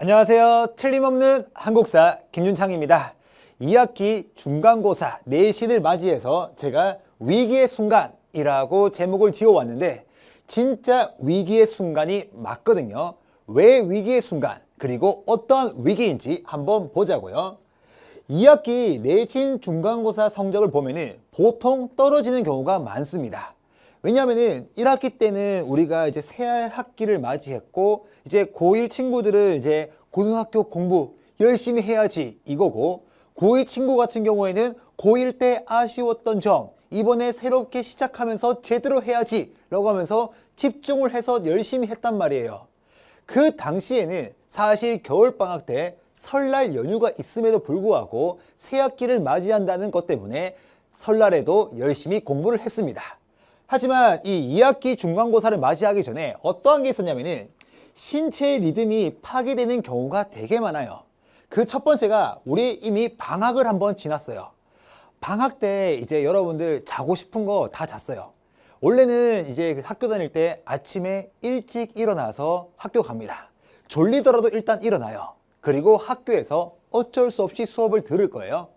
안녕하세요. 틀림없는 한국사 김윤창입니다. 2학기 중간고사 내신을 맞이해서 제가 위기의 순간이라고 제목을 지어왔는데 진짜 위기의 순간이 맞거든요. 왜 위기의 순간, 그리고 어떠한 위기인지 한번 보자고요. 2학기 내신 중간고사 성적을 보면은 보통 떨어지는 경우가 많습니다. 왜냐하면은 1학기 때는 우리가 이제 새할 학기를 맞이했고 이제 고1 친구들은 이제 고등학교 공부 열심히 해야지 이거고, 고2 친구 같은 경우에는 고1 때 아쉬웠던 점 이번에 새롭게 시작하면서 제대로 해야지 라고 하면서 집중을 해서 열심히 했단 말이에요. 그 당시에는 사실 겨울방학 때 설날 연휴가 있음에도 불구하고 새학기를 맞이한다는 것 때문에 설날에도 열심히 공부를 했습니다. 하지만 이 2학기 중간고사를 맞이하기 전에 어떠한 게 있었냐면은 신체의 리듬이 파괴되는 경우가 되게 많아요. 그 첫 번째가 우리 이미 방학을 한번 지났어요. 방학 때 이제 여러분들 자고 싶은 거 다 잤어요. 원래는 이제 학교 다닐 때 아침에 일찍 일어나서 학교 갑니다. 졸리더라도 일단 일어나요. 그리고 학교에서 어쩔 수 없이 수업을 들을 거예요.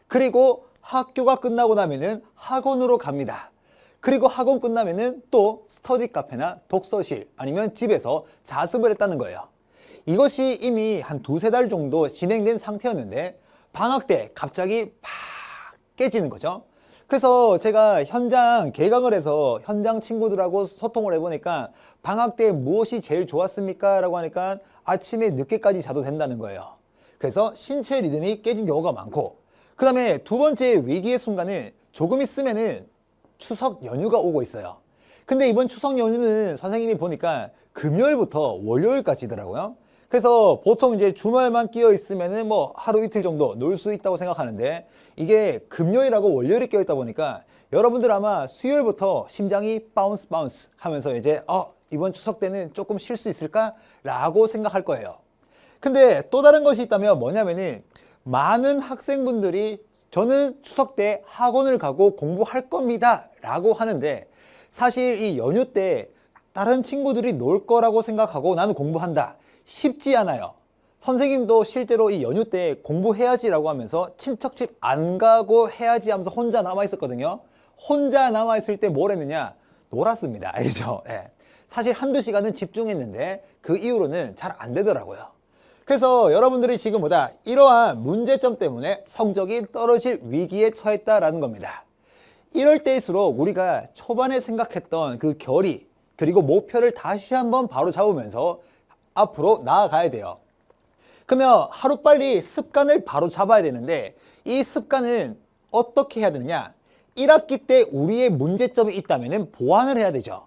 그리고 학교가 끝나고 나면은 학원으로 갑니다. 그리고 학원 끝나면은 또 스터디 카페나 독서실 아니면 집에서 자습을 했다는 거예요. 이것이 이미 한 두세 달 정도 진행된 상태였는데 방학 때 갑자기 팍 깨지는 거죠. 그래서 제가 현장 개강을 해서 현장 친구들하고 소통을 해보니까 방학 때 무엇이 제일 좋았습니까? 라고 하니까 아침에 늦게까지 자도 된다는 거예요. 그래서 신체 리듬이 깨진 경우가 많고, 그 다음에 두 번째 위기의 순간은 조금 있으면은 추석 연휴가 오고 있어요. 근데 이번 추석 연휴는 선생님이 보니까 금요일부터 월요일까지더라고요. 그래서 보통 이제 주말만 끼어 있으면은 뭐 하루 이틀 정도 놀 수 있다고 생각하는데 이게 금요일하고 월요일이 끼어 있다 보니까 여러분들 아마 수요일부터 심장이 바운스 하면서 이제 이번 추석 때는 조금 쉴 수 있을까? 라고 생각할 거예요. 근데 또 다른 것이 있다면 뭐냐면은 많은 학생분들이 저는 추석 때 학원을 가고 공부할 겁니다 라고 하는데, 사실 이 연휴 때 다른 친구들이 놀 거라고 생각하고 나는 공부한다, 쉽지 않아요. 선생님도 실제로 이 연휴 때 공부해야지 라고 하면서 친척 집 안 가고 해야지 하면서 혼자 남아 있었거든요. 혼자 남아 있을 때 뭘 했느냐? 놀았습니다. 알죠? 네. 사실 한두 시간은 집중했는데 그 이후로는 잘 안 되더라고요. 그래서 여러분들이 지금 이러한 문제점 때문에 성적이 떨어질 위기에 처했다라는 겁니다. 이럴 때일수록 우리가 초반에 생각했던 그 결의 그리고 목표를 다시 한번 바로 잡으면서 앞으로 나아가야 돼요. 그러면 하루빨리 습관을 바로 잡아야 되는데 이 습관은 어떻게 해야 되느냐? 1학기 때 우리의 문제점이 있다면 보완을 해야 되죠.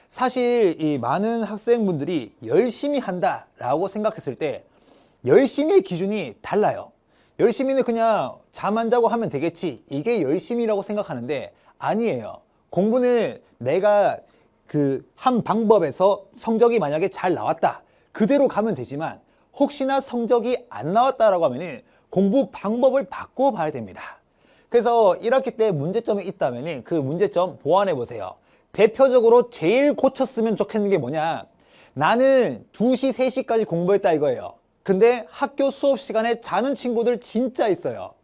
사실 이 많은 학생분들이 열심히 한다라고 생각했을 때 열심히의 기준이 달라요. 열심히는 그냥 잠 안 자고 하면 되겠지, 이게 열심히라고 생각하는데 아니에요. 공부는 내가 그 한 방법에서 성적이 만약에 잘 나왔다 그대로 가면 되지만 혹시나 성적이 안 나왔다라고 하면 공부 방법을 바꿔 봐야 됩니다. 그래서 1학기 때 문제점이 있다면 그 문제점 보완해 보세요. 대표적으로 제일 고쳤으면 좋겠는 게 뭐냐? 나는 2시, 3시까지 공부했다 이거예요. 근데 학교 수업 시간에 자는 친구들 진짜 있어요.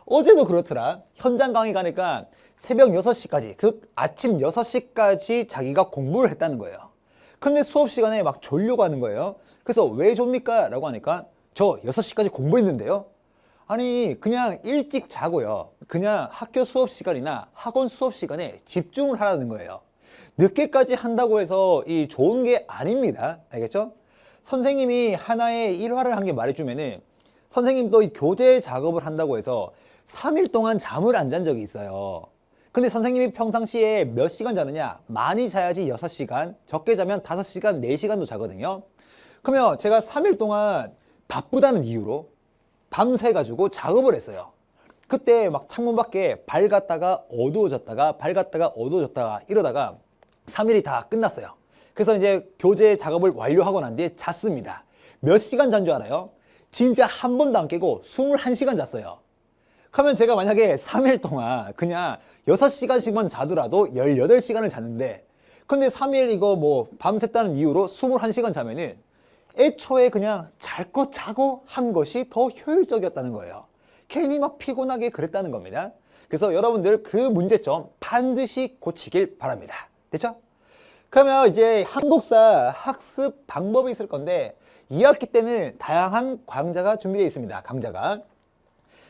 어제도 그렇더라. 현장 강의 가니까 새벽 6시까지, 그 아침 6시까지 자기가 공부를 했다는 거예요. 근데 수업 시간에 막 졸려고 하는 거예요. 그래서 왜 졸립니까? 라고 하니까 저 6시까지 공부했는데요. 아니 그냥 일찍 자고요. 그냥 학교 수업 시간이나 학원 수업 시간에 집중을 하라는 거예요. 늦게까지 한다고 해서 이 좋은 게 아닙니다. 알겠죠? 선생님이 하나의 일화를 한 개 말해주면은 선생님도 이 교재 작업을 한다고 해서 3일 동안 잠을 안 잔 적이 있어요. 근데 선생님이 평상시에 몇 시간 자느냐? 많이 자야지 6시간, 적게 자면 5시간, 4시간도 자거든요. 그러면 제가 3일 동안 바쁘다는 이유로 밤새 가지고 작업을 했어요. 그때 막 창문 밖에 밝았다가 어두워졌다가 밝았다가 어두워졌다가 이러다가 3일이 다 끝났어요. 그래서 이제 교재 작업을 완료하고 난 뒤에 잤습니다. 몇 시간 잔 줄 알아요? 진짜 한 번도 안 깨고 21시간 잤어요. 그러면 제가 만약에 3일 동안 그냥 6시간씩만 자더라도 18시간을 잤는데, 근데 3일 이거 뭐 밤샜다는 이유로 21시간 자면은 애초에 그냥 잘 것 자고 한 것이 더 효율적이었다는 거예요. 괜히 막 피곤하게 그랬다는 겁니다. 그래서 여러분들 그 문제점 반드시 고치길 바랍니다. 됐죠? 그러면 이제 한국사 학습 방법이 있을 건데 2학기 때는 다양한 강좌가 준비되어 있습니다. 강좌가.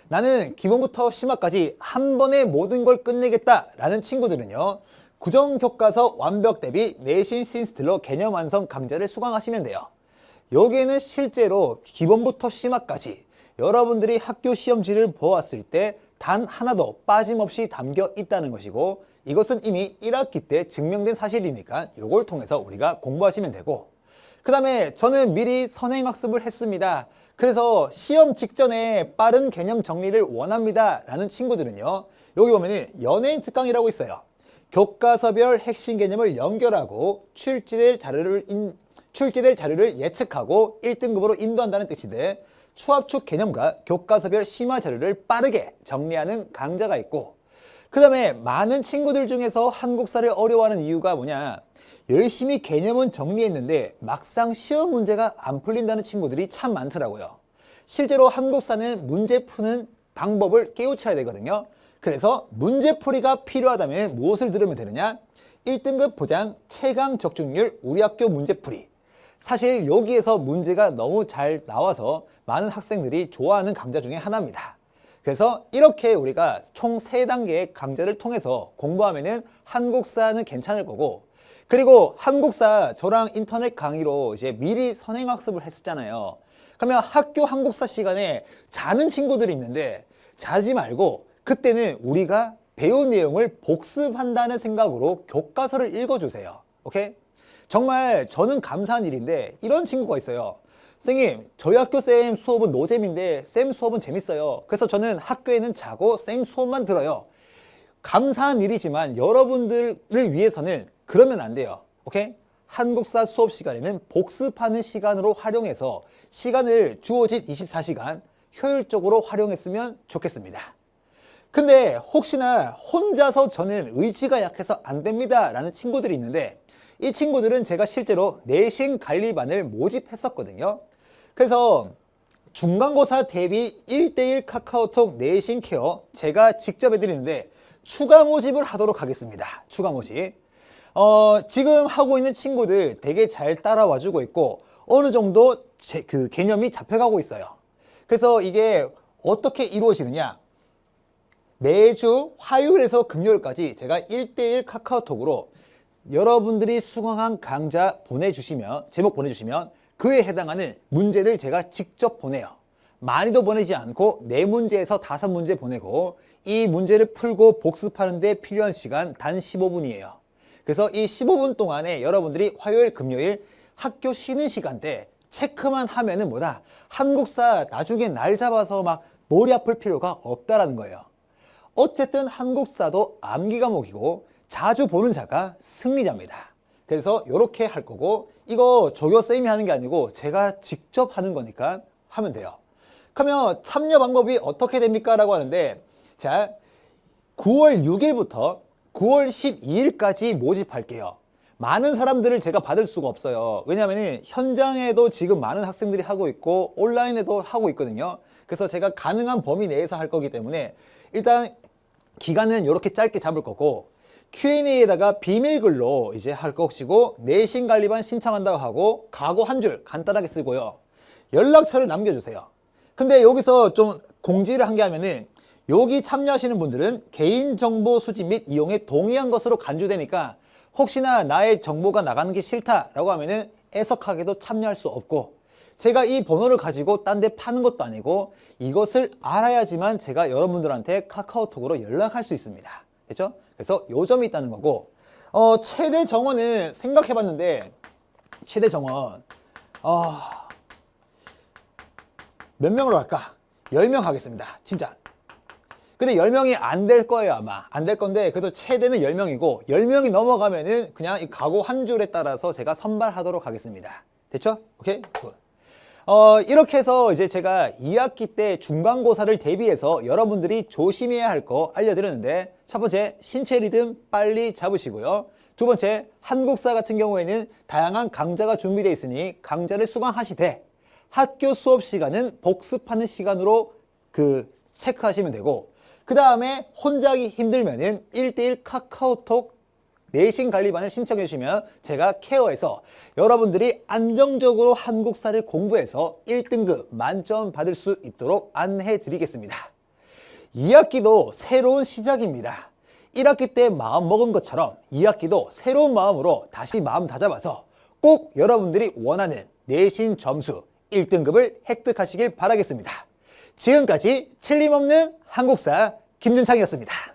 나는 기본부터 심화까지 한 번에 모든 걸 끝내겠다 라는 친구들은요, 구정교과서 완벽 대비 내신 신스틸러 개념 완성 강좌를 수강하시면 돼요. 여기에는 실제로 기본부터 심화까지 여러분들이 학교 시험지를 보았을 때 단 하나도 빠짐없이 담겨 있다는 것이고, 이것은 이미 1학기 때 증명된 사실이니까 이걸 통해서 우리가 공부하시면 되고, 그 다음에 저는 미리 선행학습을 했습니다. 그래서 시험 직전에 빠른 개념 정리를 원합니다 라는 친구들은요, 여기 보면 연예인 특강이라고 있어요. 교과서별 핵심 개념을 연결하고 출제될 자료를 예측하고 1등급으로 인도한다는 뜻인데, 추합축 개념과 교과서별 심화 자료를 빠르게 정리하는 강좌가 있고, 그 다음에 많은 친구들 중에서 한국사를 어려워하는 이유가 뭐냐, 열심히 개념은 정리했는데 막상 시험 문제가 안 풀린다는 친구들이 참 많더라고요. 실제로 한국사는 문제 푸는 방법을 깨우쳐야 되거든요. 그래서 문제풀이가 필요하다면 무엇을 들으면 되느냐? 1등급 보장 최강 적중률 우리 학교 문제풀이. 사실 여기에서 문제가 너무 잘 나와서 많은 학생들이 좋아하는 강좌 중에 하나입니다. 그래서 이렇게 우리가 총 3단계의 강좌를 통해서 공부하면은 한국사는 괜찮을 거고, 그리고 한국사 저랑 인터넷 강의로 이제 미리 선행학습을 했었잖아요. 그러면 학교 한국사 시간에 자는 친구들이 있는데 자지 말고 그때는 우리가 배운 내용을 복습한다는 생각으로 교과서를 읽어주세요. 오케이? 정말 저는 감사한 일인데 이런 친구가 있어요. 선생님, 저희 학교 쌤 수업은 노잼인데 쌤 수업은 재밌어요. 그래서 저는 학교에는 자고 쌤 수업만 들어요. 감사한 일이지만 여러분들을 위해서는 그러면 안 돼요. 오케이? 한국사 수업 시간에는 복습하는 시간으로 활용해서 시간을 주어진 24시간 효율적으로 활용했으면 좋겠습니다. 근데 혹시나 혼자서 저는 의지가 약해서 안 됩니다 라는 친구들이 있는데, 이 친구들은 제가 실제로 내신 관리반을 모집했었거든요. 그래서 중간고사 대비 1:1 카카오톡 내신 케어 제가 직접 해드리는데 추가 모집을 하도록 하겠습니다. 추가 모집. 지금 하고 있는 친구들 되게 잘 따라와주고 있고 어느 정도 그 개념이 잡혀가고 있어요. 그래서 이게 어떻게 이루어지느냐, 매주 화요일에서 금요일까지 제가 1:1 카카오톡으로 여러분들이 수강한 강좌 보내주시면, 제목 보내주시면 그에 해당하는 문제를 제가 직접 보내요. 많이도 보내지 않고 4문제에서 5문제 보내고 이 문제를 풀고 복습하는 데 필요한 시간 단 15분이에요. 그래서 이 15분 동안에 여러분들이 화요일, 금요일 학교 쉬는 시간대 체크만 하면은 뭐다, 한국사 나중에 날 잡아서 막 머리 아플 필요가 없다라는 거예요. 어쨌든 한국사도 암기 과목이고 자주 보는 자가 승리자입니다. 그래서 이렇게 할 거고, 이거 조교쌤이 하는 게 아니고 제가 직접 하는 거니까 하면 돼요. 그러면 참여 방법이 어떻게 됩니까? 라고 하는데, 자, 9월 6일부터 9월 12일까지 모집할게요. 많은 사람들을 제가 받을 수가 없어요. 왜냐하면 현장에도 지금 많은 학생들이 하고 있고 온라인에도 하고 있거든요. 그래서 제가 가능한 범위 내에서 할 거기 때문에 일단 기간은 이렇게 짧게 잡을 거고, Q&A에다가 비밀글로 이제 할 것이고, 내신 관리반 신청한다고 하고 각오 한 줄 간단하게 쓰고요. 연락처를 남겨주세요. 근데 여기서 좀 공지를 한 게 하면은, 여기 참여하시는 분들은 개인정보 수집 및 이용에 동의한 것으로 간주되니까 혹시나 나의 정보가 나가는 게 싫다라고 하면은 애석하게도 참여할 수 없고, 제가 이 번호를 가지고 딴 데 파는 것도 아니고 이것을 알아야지만 제가 여러분들한테 카카오톡으로 연락할 수 있습니다. 됐죠? 그래서 요 점이 있다는 거고, 최대 정원은 생각해 봤는데, 최대 정원 몇 명으로 할까? 10명 하겠습니다. 진짜. 근데 10명이 안 될 거예요. 아마 안 될 건데, 그래도 최대는 10명이고 10명이 넘어가면은 그냥 이 각오 한 줄에 따라서 제가 선발하도록 하겠습니다. 됐죠? 오케이? 굿. 이렇게 해서 이제 제가 2학기 때 중간고사를 대비해서 여러분들이 조심해야 할 거 알려드렸는데, 첫 번째, 신체 리듬 빨리 잡으시고요. 두 번째, 한국사 같은 경우에는 다양한 강좌가 준비되어 있으니 강좌를 수강하시되 학교 수업 시간은 복습하는 시간으로 체크하시면 되고, 그 다음에 혼자 하기 힘들면은 1대1 카카오톡 내신 관리반을 신청해 주시면 제가 케어해서 여러분들이 안정적으로 한국사를 공부해서 1등급 만점 받을 수 있도록 안내해 드리겠습니다. 2학기도 새로운 시작입니다. 1학기 때 마음 먹은 것처럼 2학기도 새로운 마음으로 다시 마음 다잡아서 꼭 여러분들이 원하는 내신 점수 1등급을 획득하시길 바라겠습니다. 지금까지 틀림없는 한국사 김준창이었습니다.